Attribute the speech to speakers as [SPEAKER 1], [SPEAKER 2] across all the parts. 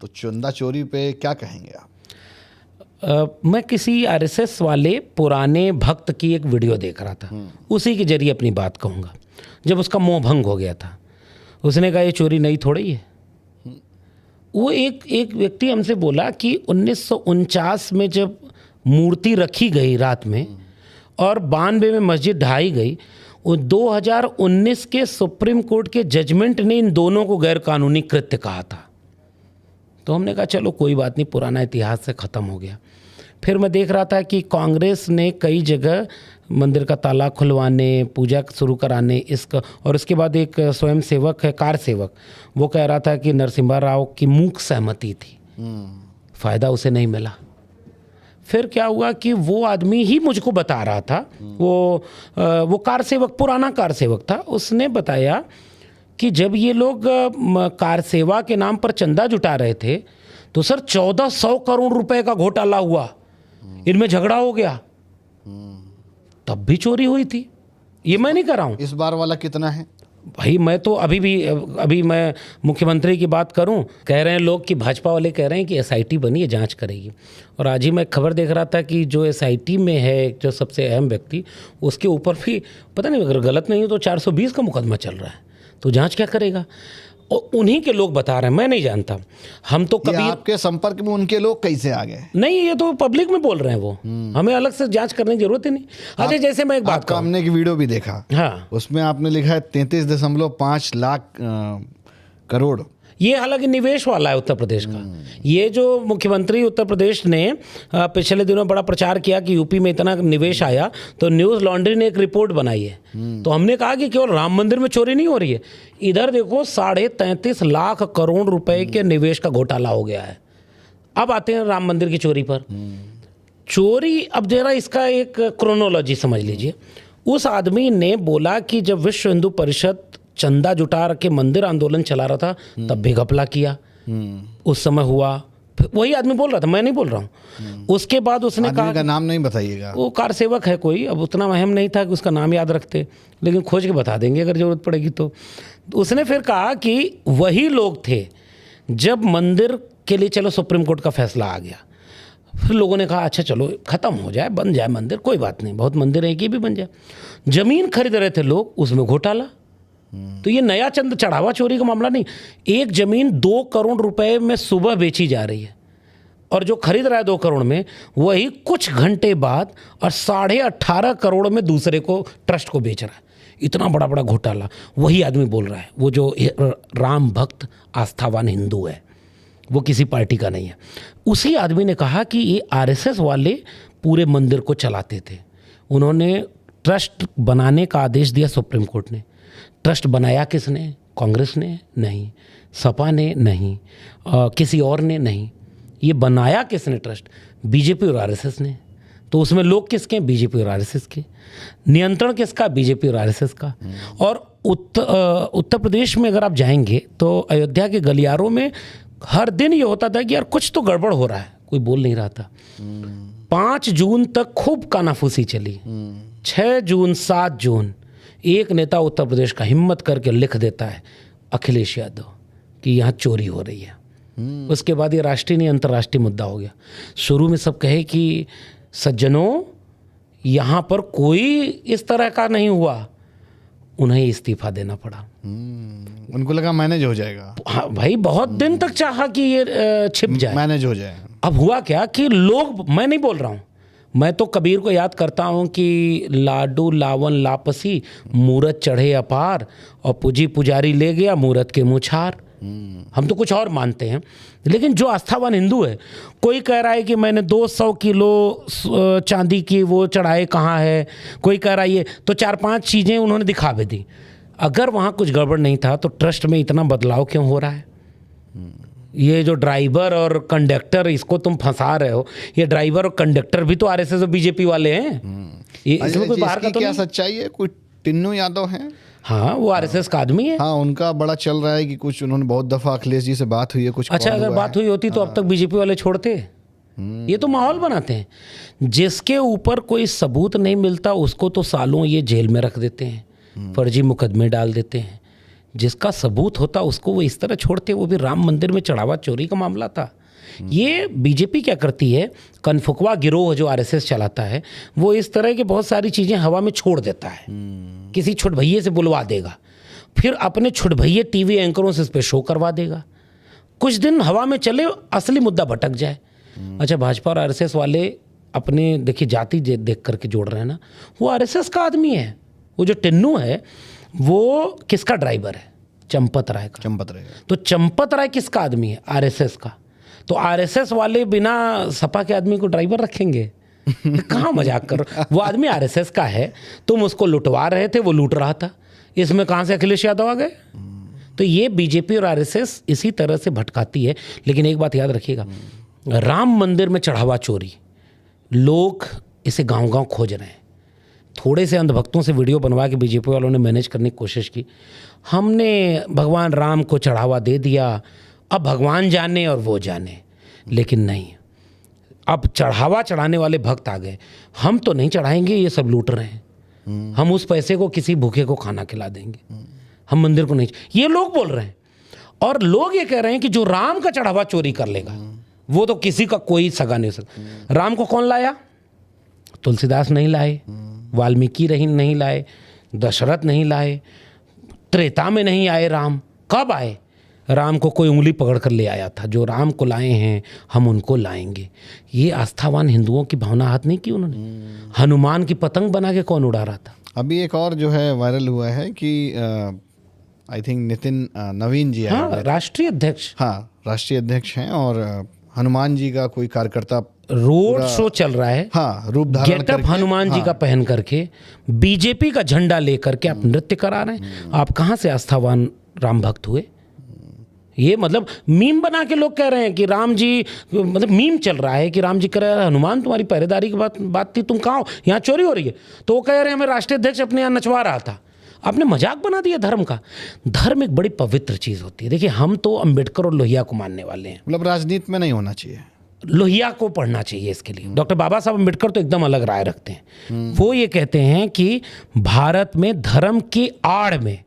[SPEAKER 1] तो चंदा चोरी पे क्या कहेंगे आप?
[SPEAKER 2] मैं किसी आरएसएस वाले पुराने भक्त की एक वीडियो देख रहा था, उसी के जरिए अपनी बात कहूँगा। जब उसका मोह भंग हो गया था, उसने कहा ये चोरी नहीं थोड़ी है। वो एक व्यक्ति हमसे बोला कि 1949 में जब मूर्ति रखी गई रात में और 92 में मस्जिद ढाई गई, वो 2019 के सुप्रीम कोर्ट के जजमेंट ने इन दोनों को गैर कानूनी कृत्य कहा था। तो हमने कहा चलो कोई बात नहीं, पुराना इतिहास से ख़त्म हो गया। फिर मैं देख रहा था कि कांग्रेस ने कई जगह मंदिर का ताला खुलवाने, पूजा शुरू कराने इसका, और उसके बाद एक स्वयं सेवक है, कार सेवक, वो कह रहा था कि नरसिम्हा राव की मूक सहमति थी, फ़ायदा उसे नहीं मिला। फिर क्या हुआ कि वो आदमी ही मुझको बता रहा था, वो कार सेवक, पुराना कार सेवक था, उसने बताया कि जब ये लोग कार सेवा के नाम पर चंदा जुटा रहे थे तो सर 1400 करोड़ रुपए का घोटाला हुआ, इनमें झगड़ा हो गया, तब भी चोरी हुई थी। ये मैं नहीं कर रहा हूँ।
[SPEAKER 1] इस बार वाला कितना है
[SPEAKER 2] भाई? मैं तो अभी मैं मुख्यमंत्री की बात करूं, कह रहे हैं लोग कि भाजपा वाले कह रहे हैं कि एसआईटी बनी है, जांच करेगी। और आज ही मैं खबर देख रहा था कि जो एसआईटी में है, जो सबसे अहम व्यक्ति, उसके ऊपर भी पता नहीं, अगर गलत नहीं हो तो 420 का मुकदमा चल रहा है। तो जांच क्या करेगा? और उन्हीं के लोग बता रहे हैं, मैं नहीं जानता। हम तो कभी
[SPEAKER 1] आपके संपर्क में उनके लोग कैसे आ गए?
[SPEAKER 2] नहीं, ये तो पब्लिक में बोल रहे हैं, वो हमें अलग से जांच करने की जरूरत ही नहीं। अच्छा, जैसे मैं एक बात कहूं,
[SPEAKER 1] हमने की वीडियो भी देखा,
[SPEAKER 2] हाँ,
[SPEAKER 1] उसमें आपने लिखा है 33.5 लाख करोड़।
[SPEAKER 2] ये हालांकि निवेश वाला है उत्तर प्रदेश का। ये जो मुख्यमंत्री उत्तर प्रदेश ने पिछले दिनों बड़ा प्रचार किया कि यूपी में इतना निवेश आया, तो न्यूज़ लॉन्ड्री ने एक रिपोर्ट बनाई है। तो हमने कहा कि केवल राम मंदिर में चोरी नहीं हो रही है, इधर देखो 33.5 लाख करोड़ रुपए के निवेश का घोटाला हो गया है। अब आते हैं राम मंदिर की चोरी पर। चोरी, अब जरा इसका एक क्रोनोलॉजी समझ लीजिए। उस आदमी ने बोला कि जब विश्व हिंदू परिषद चंदा जुटा के मंदिर आंदोलन चला रहा था, तब भी घपला किया, उस समय हुआ। वही आदमी बोल रहा था, मैं नहीं बोल रहा हूँ। उसके बाद उसने कहा,
[SPEAKER 1] का नाम नहीं बताइएगा,
[SPEAKER 2] वो कार सेवक है कोई, अब उतना अहम नहीं था कि उसका नाम याद रखते, लेकिन खोज के बता देंगे अगर जरूरत पड़ेगी तो। उसने फिर कहा कि वही लोग थे जब मंदिर के लिए चलो सुप्रीम कोर्ट का फैसला आ गया, फिर लोगों ने कहा अच्छा चलो ख़त्म हो जाए, बन जाए मंदिर, कोई बात नहीं, बहुत मंदिर है कि भी बन जाए। ज़मीन खरीद रहे थे लोग, उसमें घोटाला। तो ये नया चंद चढ़ावा चोरी का मामला नहीं। एक ज़मीन 2 करोड़ रुपए में सुबह बेची जा रही है, और जो खरीद रहा है 2 करोड़ में, वही कुछ घंटे बाद और 18.5 करोड़ में दूसरे को, ट्रस्ट को बेच रहा है। इतना बड़ा बड़ा घोटाला। वही आदमी बोल रहा है, वो जो राम भक्त आस्थावान हिंदू है, वो किसी पार्टी का नहीं है। उसी आदमी ने कहा कि ये आरएसएस वाले पूरे मंदिर को चलाते थे। उन्होंने ट्रस्ट बनाने का आदेश दिया सुप्रीम कोर्ट ने। ट्रस्ट बनाया किसने? कांग्रेस ने नहीं, सपा ने नहीं, किसी और ने नहीं। ये बनाया किसने ट्रस्ट? बीजेपी और आरएसएस ने। तो उसमें लोग किसके? बीजेपी और आरएसएस के। नियंत्रण किसका? बीजेपी और आरएसएस का। और उत्तर प्रदेश में अगर आप जाएंगे तो अयोध्या के गलियारों में हर दिन ये होता था कि यार कुछ तो गड़बड़ हो रहा है, कोई बोल नहीं रहा था। 5 जून तक खूब कानाफूसी चली। 6 जून 7 जून एक नेता उत्तर प्रदेश का हिम्मत करके लिख देता है, अखिलेश यादव, कि यहाँ चोरी हो रही है। उसके बाद ये राष्ट्रीय नहीं अंतर्राष्ट्रीय मुद्दा हो गया। शुरू में सब कहे कि सज्जनों यहाँ पर कोई इस तरह का नहीं हुआ, उन्हें इस्तीफा देना पड़ा।
[SPEAKER 1] उनको लगा मैनेज हो जाएगा।
[SPEAKER 2] हाँ भाई, बहुत दिन तक चाहा कि ये छिप जाए, मैनेज
[SPEAKER 1] हो जाए।
[SPEAKER 2] अब हुआ क्या कि लोग, मैं नहीं बोल रहा हूँ, मैं तो कबीर को याद करता हूँ कि लाडू लावन लापसी, मूरत चढ़े अपार, और पुजी पुजारी ले गया मूरत के मुछार। हम तो कुछ और मानते हैं, लेकिन जो आस्थावान हिंदू है, कोई कह रहा है कि मैंने 200 किलो चांदी की वो चढ़ाए कहाँ है, कोई कह रहा है ये, तो 4-5 चीज़ें उन्होंने दिखा भी दी। अगर वहाँ कुछ गड़बड़ नहीं था तो ट्रस्ट में इतना बदलाव क्यों हो रहा है? ये जो ड्राइवर और कंडक्टर, इसको तुम फंसा रहे हो, ये ड्राइवर और कंडक्टर भी तो आरएसएस और बीजेपी वाले हैं। ये इसमें कोई बाहर का तो
[SPEAKER 1] क्या सच्चाई है? कोई टिन्नू यादव हैं,
[SPEAKER 2] हाँ, वो आरएसएस का आदमी है।
[SPEAKER 1] हाँ, उनका बड़ा चल रहा है कि कुछ उन्होंने बहुत दफा अखिलेश जी से बात हुई है, कुछ।
[SPEAKER 2] अच्छा, अगर बात हुई होती तो अब तक बीजेपी वाले छोड़ते? ये तो माहौल बनाते हैं। जिसके ऊपर कोई सबूत नहीं मिलता उसको तो सालों ये जेल में रख देते हैं, फर्जी मुकदमे डाल देते हैं, जिसका सबूत होता उसको वो इस तरह छोड़ते। वो भी राम मंदिर में चढ़ावा चोरी का मामला था। ये बीजेपी क्या करती है, कनफुकवा गिरोह जो आरएसएस चलाता है, वो इस तरह की बहुत सारी चीज़ें हवा में छोड़ देता है। किसी छुट भैये से बुलवा देगा, फिर अपने छुट भैये टीवी एंकरों से इस पर शो करवा देगा, कुछ दिन हवा में चले, असली मुद्दा भटक जाए। अच्छा, भाजपा और आरएसएस वाले अपने देखिए जाति देख करके जोड़ रहे हैं ना, वो आरएसएस का आदमी है। वो जो टिन्नू है वो किसका ड्राइवर है? चंपत राय का।
[SPEAKER 1] चंपत राय।
[SPEAKER 2] तो चंपत राय किसका आदमी है? आरएसएस का। तो आरएसएस वाले बिना सपा के आदमी को ड्राइवर रखेंगे? कहाँ मजाक कर रहे हो? वो आदमी आरएसएस का है, तुम उसको लुटवा रहे थे, वो लूट रहा था। इसमें कहाँ से अखिलेश यादव आ गए? तो ये बीजेपी और आरएसएस इसी तरह से भटकाती है। लेकिन एक बात याद रखिएगा, राम मंदिर में चढ़ावा चोरी, लोग इसे गांव-गांव खोज रहे हैं। थोड़े से अंधभक्तों से वीडियो बनवा के बीजेपी वालों ने मैनेज करने की कोशिश की, हमने भगवान राम को चढ़ावा दे दिया, अब भगवान जाने और वो जाने। लेकिन नहीं, अब चढ़ावा चढ़ाने वाले भक्त आ गए। हम तो नहीं चढ़ाएंगे, ये सब लूट रहे हैं, हम उस पैसे को किसी भूखे को खाना खिला देंगे, हम मंदिर को नहीं। ये लोग बोल रहे हैं। और लोग ये कह रहे हैं कि जो राम का चढ़ावा चोरी कर लेगा वो तो किसी का कोई सगा नहीं हो सकता। राम को कौन लाया? तुलसीदास नहीं लाए, वाल्मीकि नहीं लाए, दशरथ नहीं लाए, त्रेता में नहीं आए राम। कब आए? राम को कोई उंगली पकड़ कर ले आया था। जो राम को लाए हैं हम उनको लाएंगे। ये आस्थावान हिंदुओं की भावना हाथ नहीं की उन्होंने। हनुमान की पतंग बना के कौन उड़ा रहा था?
[SPEAKER 1] अभी एक और जो है वायरल हुआ है कि आई थिंक नितिन नवीन जी,
[SPEAKER 2] हाँ, राष्ट्रीय अध्यक्ष,
[SPEAKER 1] हाँ राष्ट्रीय अध्यक्ष हैं, और हनुमान जी का कोई कार्यकर्ता
[SPEAKER 2] रोड शो चल रहा है,
[SPEAKER 1] हाँ, रूप धारण
[SPEAKER 2] गेटअप
[SPEAKER 1] करके,
[SPEAKER 2] हनुमान जी का पहन करके, बीजेपी का झंडा लेकर के आप नृत्य करा रहे हैं। आप कहाँ से आस्थावान राम भक्त हुए? ये मतलब मीम बना के लोग कह रहे हैं कि राम जी, मतलब मीम चल रहा है कि राम जी कह रहे हैं हनुमान तुम्हारी पहरेदारी की बात थी, तुम कहाँ हो, यहाँ चोरी हो रही है। तो वो कह रहे हैं हमें राष्ट्रीय अध्यक्ष अपने यहाँ नचवा रहा था। आपने मजाक बना दिया धर्म का। धर्म एक बड़ी पवित्र चीज़ होती है। देखिए, हम तो अंबेडकर और लोहिया को मानने वाले हैं।
[SPEAKER 1] मतलब राजनीति में नहीं होना चाहिए,
[SPEAKER 2] लोहिया को पढ़ना चाहिए इसके लिए। डॉक्टर बाबा साहब अंबेडकर तो एकदम अलग राय रखते हैं। वो ये कहते हैं कि भारत में धर्म की आड़ में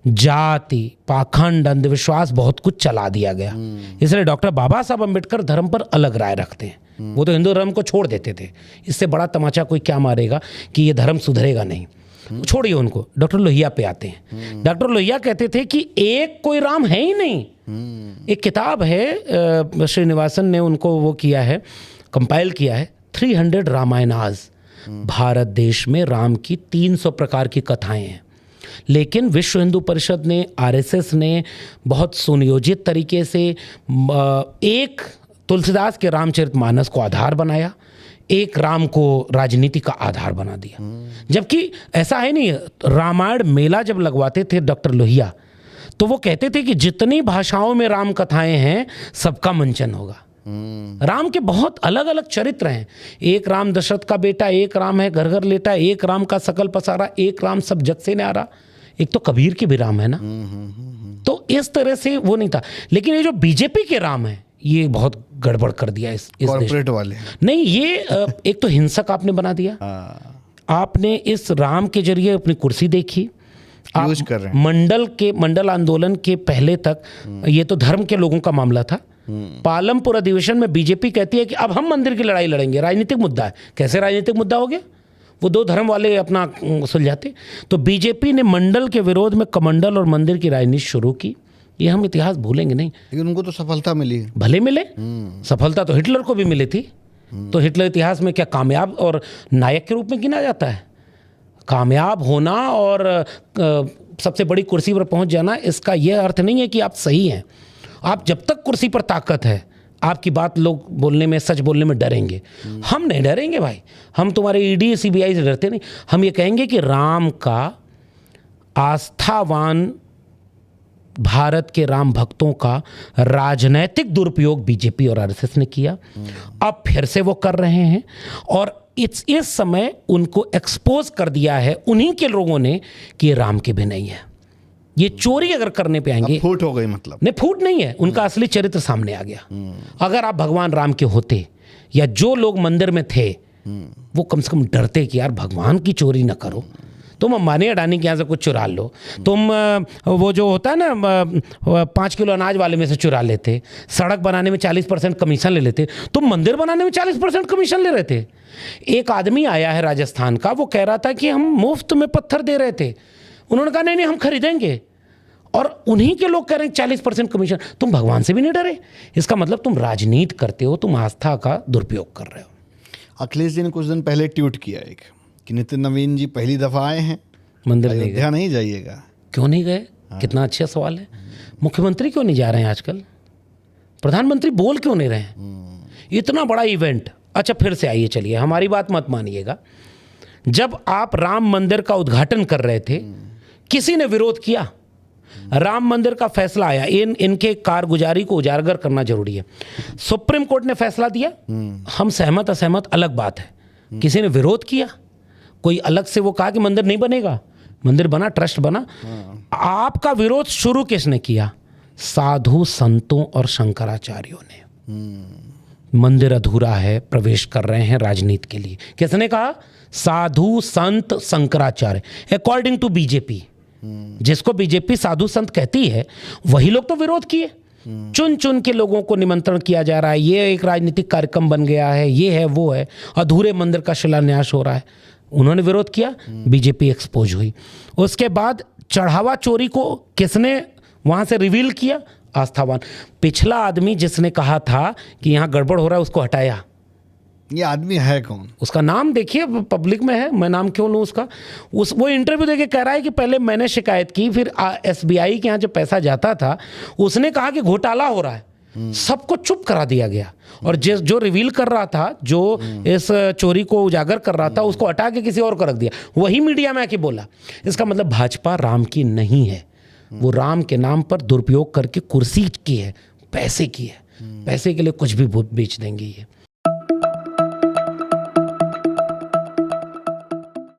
[SPEAKER 2] जाति, पाखंड, अंधविश्वास बहुत कुछ चला दिया गया। इसलिए डॉक्टर बाबा साहब अंबेडकर धर्म पर अलग राय रखते हैं। वो तो हिंदू धर्म को छोड़ देते थे। इससे बड़ा तमाचा कोई क्या मारेगा कि ये धर्म सुधरेगा नहीं, छोड़िए उनको। डॉक्टर लोहिया पे आते हैं। डॉक्टर लोहिया कहते थे कि एक कोई राम है ही नहीं। एक किताब है, श्रीनिवासन ने उनको वो किया है, कंपाइल किया है, 300 रामायणाज। भारत देश में राम की 300 प्रकार की कथाएं हैं। लेकिन विश्व हिंदू परिषद ने, आरएसएस ने बहुत सुनियोजित तरीके से एक तुलसीदास के रामचरितमानस को आधार बनाया, एक राम को राजनीति का आधार बना दिया। जबकि ऐसा है नहीं। रामायण मेला जब लगवाते थे डॉक्टर लोहिया, तो वो कहते थे कि जितनी भाषाओं में राम कथाएं हैं सबका मंचन होगा। राम के बहुत अलग अलग चरित्र हैं। एक राम दशरथ का बेटा, एक राम है घर घर लेटा, एक राम का सकल पसारा, एक राम सब जग से न्यारा, एक तो कबीर के भी राम है ना। तो इस तरह से वो नहीं था। लेकिन ये जो बीजेपी के राम है, ये बहुत गड़बड़ कर दिया इस
[SPEAKER 1] कॉर्पोरेट वाले।
[SPEAKER 2] नहीं, ये एक तो हिंसक आपने बना दिया। आपने इस राम के जरिए अपनी कुर्सी देखी। आप
[SPEAKER 1] कर रहे हैं।
[SPEAKER 2] मंडल आंदोलन के पहले तक ये तो धर्म के लोगों का मामला था। पालमपुर अधिवेशन में बीजेपी कहती है कि अब हम मंदिर की लड़ाई लड़ेंगे, राजनीतिक मुद्दा है। कैसे राजनीतिक मुद्दा हो गया? वो दो धर्म वाले अपना सुलझाते। तो बीजेपी ने मंडल के विरोध में कमंडल और मंदिर की राजनीति शुरू की। ये हम इतिहास भूलेंगे नहीं।
[SPEAKER 1] लेकिन उनको तो सफलता मिली।
[SPEAKER 2] भले मिले, सफलता तो हिटलर को भी मिली थी। तो हिटलर इतिहास में क्या कामयाब और नायक के रूप में गिना जाता है? कामयाब होना और सबसे बड़ी कुर्सी पर पहुंच जाना, इसका यह अर्थ नहीं है कि आप सही हैं। आप जब तक कुर्सी पर ताकत है, आपकी बात लोग बोलने में, सच बोलने में डरेंगे। हम नहीं डरेंगे भाई। हम तुम्हारे ईडी सीबीआई से डरते नहीं। हम ये कहेंगे कि राम का आस्थावान भारत के राम भक्तों का राजनैतिक दुरुपयोग बीजेपी और आरएसएस ने किया। अब फिर से वो कर रहे हैं और इस समय उनको एक्सपोज कर दिया है उन्हीं के लोगों ने कि ये राम के भी नहीं है। ये चोरी अगर करने पे आएंगे,
[SPEAKER 1] फूट हो गई। मतलब
[SPEAKER 2] नहीं, फूट नहीं है, उनका असली चरित्र सामने आ गया। अगर आप भगवान राम के होते, या जो लोग मंदिर में थे वो कम से कम डरते कि यार भगवान की चोरी ना करो, तुम अंबानी अडानी के यहाँ से कुछ चुरा लो, तुम वो जो होता है ना 5 किलो अनाज वाले में से चुरा लेते, सड़क बनाने में 40% कमीशन ले लेते, तुम मंदिर बनाने में 40% कमीशन ले रहे थे। एक आदमी आया है राजस्थान का, वो कह रहा था कि हम मुफ्त में पत्थर दे रहे थे, उन्होंने कहा नहीं हम खरीदेंगे, और उन्हीं के लोग कह रहे हैं 40% कमीशन। तुम भगवान से भी नहीं डरे। इसका मतलब तुम राजनीति करते हो, तुम आस्था का दुरुपयोग कर रहे हो।
[SPEAKER 1] अखिलेश जी ने कुछ दिन पहले ट्वीट किया एक कि नितिन नवीन जी पहली दफ़ा आए हैं,
[SPEAKER 2] मंदिर नहीं गए।
[SPEAKER 1] अयोध्या नहीं जाइएगा।
[SPEAKER 2] क्यों नहीं गए? कितना अच्छा सवाल है। मुख्यमंत्री क्यों नहीं जा रहे हैं आजकल? प्रधानमंत्री बोल क्यों नहीं रहे हैं? इतना बड़ा इवेंट। अच्छा फिर से आइए, चलिए हमारी बात मत मानिएगा। जब आप राम मंदिर का उद्घाटन कर रहे थे, किसी ने विरोध किया? राम मंदिर का फैसला आया, इनके कारगुजारी को उजागर करना जरूरी है। सुप्रीम कोर्ट ने फैसला दिया, हम सहमत असहमत अलग बात है। किसी ने विरोध किया? कोई अलग से वो कहा कि मंदिर नहीं बनेगा? मंदिर बना, ट्रस्ट बना। आपका विरोध शुरू किसने किया? साधु संतों और शंकराचार्यों ने। मंदिर अधूरा है, प्रवेश कर रहे हैं राजनीति के लिए। किसने कहा? साधु संत शंकराचार्य, अकॉर्डिंग टू बीजेपी। जिसको बीजेपी साधु संत कहती है, वही लोग तो विरोध किए। चुन चुन के लोगों को निमंत्रण किया जा रहा है, ये एक राजनीतिक कार्यक्रम बन गया है, ये है वो है, अधूरे मंदिर का शिलान्यास हो रहा है। उन्होंने विरोध किया, बीजेपी एक्सपोज हुई। उसके बाद चढ़ावा चोरी को किसने वहां से रिवील किया? आस्थावान। पिछला आदमी जिसने कहा था कि यहाँ गड़बड़ हो रहा है, उसको हटाया।
[SPEAKER 1] ये आदमी है कौन?
[SPEAKER 2] उसका नाम देखिए, पब्लिक में है, मैं नाम क्यों लूँ उसका। वो इंटरव्यू देके कह रहा है कि पहले मैंने शिकायत की, फिर SBI के यहाँ जो पैसा जाता था उसने कहा कि घोटाला हो रहा है। सबको चुप करा दिया गया, और जो रिवील कर रहा था, जो इस चोरी को उजागर कर रहा था, उसको हटा के किसी और को रख दिया। वही मीडिया में आके बोला। इसका मतलब भाजपा राम की नहीं है, वो राम के नाम पर दुरुपयोग करके कुर्सी की है, पैसे की है। पैसे के लिए कुछ भी बेच देंगे ये।